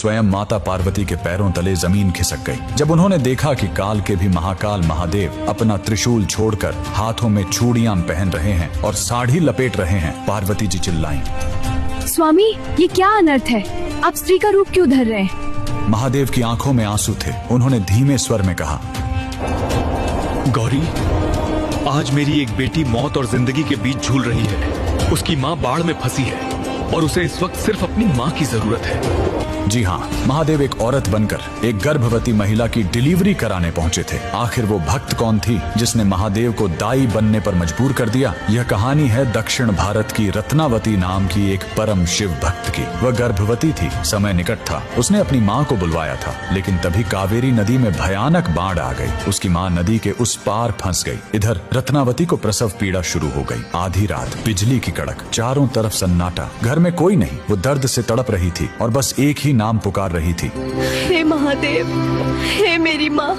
स्वयं माता पार्वती के पैरों तले जमीन खिसक गई जब उन्होंने देखा कि काल के भी महाकाल महादेव अपना त्रिशूल छोड़कर हाथों में चूड़ियां पहन रहे हैं और साड़ी लपेट रहे हैं। पार्वती जी चिल्लाईं, स्वामी ये क्या अनर्थ है, आप स्त्री का रूप क्यों धर रहे हैं? महादेव की आंखों में आंसू थे। उन्होंने धीमे स्वर में कहा, गौरी, आज मेरी एक बेटी मौत और जिंदगी के बीच झूल रही है। उसकी माँ बाढ़ में फंसी है और उसे इस वक्त सिर्फ अपनी माँ की जरूरत है। जी हाँ, महादेव एक औरत बनकर एक गर्भवती महिला की डिलीवरी कराने पहुंचे थे। आखिर वो भक्त कौन थी जिसने महादेव को दाई बनने पर मजबूर कर दिया? यह कहानी है दक्षिण भारत की रत्नावती नाम की एक परम शिव भक्त की। वह गर्भवती थी, समय निकट था। उसने अपनी माँ को बुलवाया था, लेकिन तभी कावेरी नदी में भयानक बाढ़ आ गई। उसकी माँ नदी के उस पार फंस गई। इधर रत्नावती को प्रसव पीड़ा शुरू हो गई। आधी रात बिजली की कड़क, चारों तरफ सन्नाटा, घर में कोई नहीं। वो दर्द से तड़प रही थी और बस एक ही नाम पुकार रही थी, हे महादेव, हे मेरी माँ,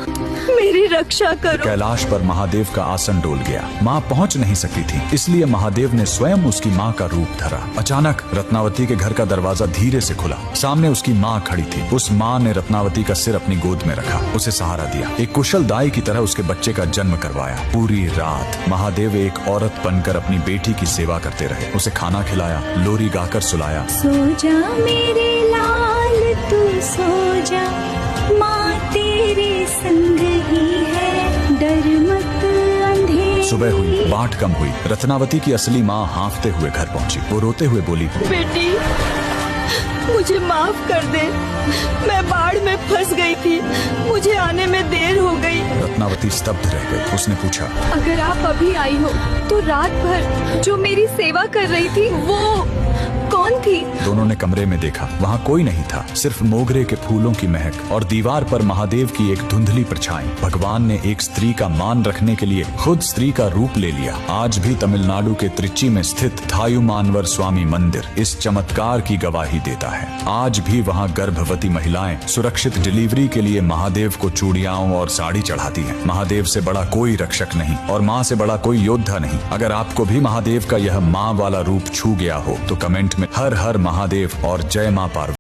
मेरी रक्षा करो। कैलाश पर महादेव का आसन डोल गया। माँ पहुँच नहीं सकी थी, इसलिए महादेव ने स्वयं उसकी माँ का रूप धरा। अचानक रत्नावती के घर का दरवाजा धीरे से खुला। सामने उसकी माँ खड़ी थी। उस माँ ने रत्नावती का सिर अपनी गोद में रखा, उसे सहारा दिया, एक कुशल दाई की तरह उसके बच्चे का जन्म करवाया। पूरी रात महादेव एक औरत बनकर अपनी बेटी की सेवा करते रहे। उसे खाना खिलाया, लोरी गाकर सुलाया। सो जा मेरे लाल तू सो जा, माँ तेरे संग ही है, डर मत अंधेरे। सुबह हुई, बाट कम हुई। रत्नावती की असली माँ हाँफते हुए घर पहुंची। वो रोते हुए बोली, बेटी, मुझे माफ कर दे, मैं बाढ़ में फंस गई थी, मुझे आने में देर हो गई। रत्नावती स्तब्ध रह गई। उसने पूछा, अगर आप अभी आई हो तो रात भर जो मेरी सेवा कर रही थी वो कौन थी? दोनों ने कमरे में देखा, वहाँ कोई नहीं था, सिर्फ मोगरे के फूलों की महक और दीवार पर महादेव की एक धुंधली परछाई। भगवान ने एक स्त्री का मान रखने के लिए खुद स्त्री का रूप ले लिया। आज भी तमिलनाडु के त्रिची में स्थित थायुमानवर स्वामी मंदिर इस चमत्कार की गवाही देता है। आज भी वहाँ गर्भवती महिलाएं सुरक्षित डिलीवरी के लिए महादेव को चूड़ियाओं और साड़ी चढ़ाती हैं। महादेव से बड़ा कोई रक्षक नहीं और माँ से बड़ा कोई योद्धा नहीं। अगर आपको भी महादेव का यह माँ वाला रूप छू गया हो तो कमेंट में हर हर महादेव और जय माँ पार्वती